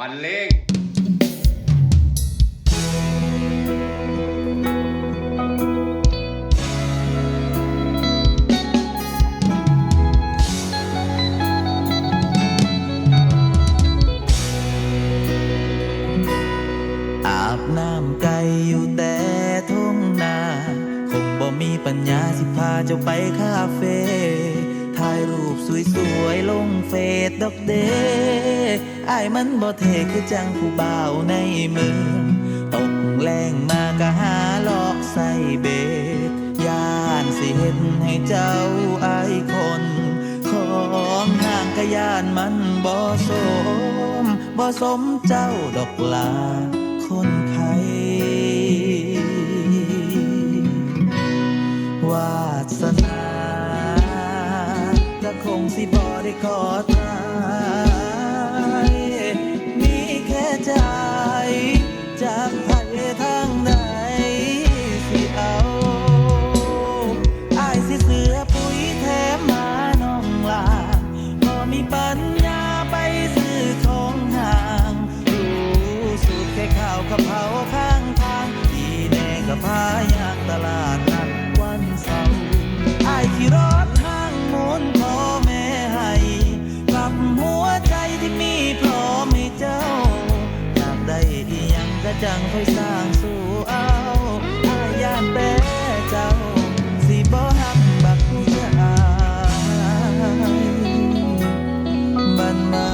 บรรเลงอาบน้ำไก่อยู่แต่ทุ่งนาคงบ่มีปัญญาสิพาเจ้าไปคาเฟ่ถ่ายรูปสวยๆลงเฟซดอกเดอ้ายมันบ่เท่คือจังผู้บ่าวในเมืองตกแรงมาก็หาหลอกใส่เบ็ดย่านสิเฮ็ดให้เจ้าอายคนของห่างก็ย่านมันบ่สมเจ้าดอกลาคนไทยวาสนาก็คงสิบ่ได้ขอทายมีแค่ใจจากไผทางใดสิเอาอ้ายสิเสือปุ๋ยแถมมาน้องลาบ่มีปัญญาไปซื้อของห่างรู้สูตรแค่ข้าวกะเพราข้างทางดีแน่ก็พายางตลาดนัดวันเสาร์อ้ายขี่รถทางมนต์พ่อแม่ให้กลับหัวใจที่มีพร้อมให้เจ้าอยากได้อีหยังก็จังค่อยสร้างสู่เอาอ้ายย่านแต่เจ้าสิบ่ฮักบักผู้ชายบันมา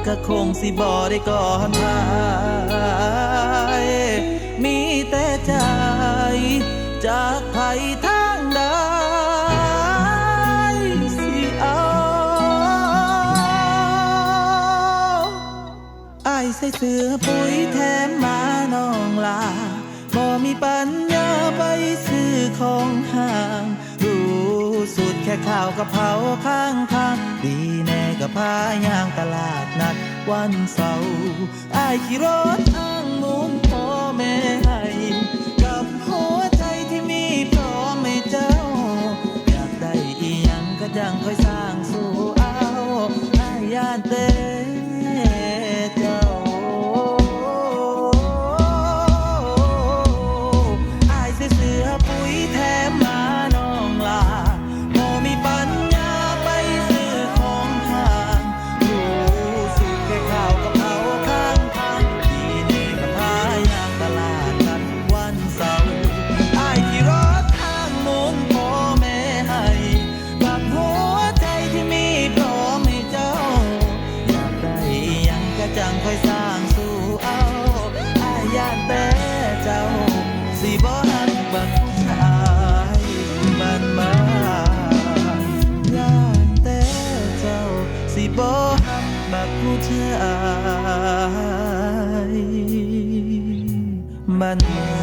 ก็คงสิบ่ได้ก่อนทายมีแต่ใจจากไผทางใดสิเอาอ้ายใส่เสื้อปุ๋ยแถมมาน้องลาบ่มีปัญญาไปซื้อของห่างรู้สูตรแค่ข้าวกะเพราข้างทางดีแน่ก็พายางตลาดนัดวันเสาร์อ้ายขี่รถอ้างมุมพ่อแม่ให้กับหัวใจที่มีพร้อมให้เจ้าอยากได้อีหยังก็จังค่อยสร้างสู่เอาอ้ายย่านแต่เจ้าอ้ายใส่เสื้อปุ๋ยแถมมาน้องลาบ่มีปัญญาไปซื้อของห่างรู้สูตรแค่ข้าวกะเพราข้างทางดีแน่ก็พายางตลาดนัดวันเสาร์อ้ายขี่รถทางมนต์พ่อแม่ให้กับหัวใจที่มีพร้อมให้เจ้าอยากได้อีหยังก็จังค่อยสร้างสู่เอาอ้ายย่านแต่เจ้าสิบ่ฮักบักผู้ชายบ้านมาย่านแต่เจ้าสิบ่ฮักบักผู้ชายบ้านมา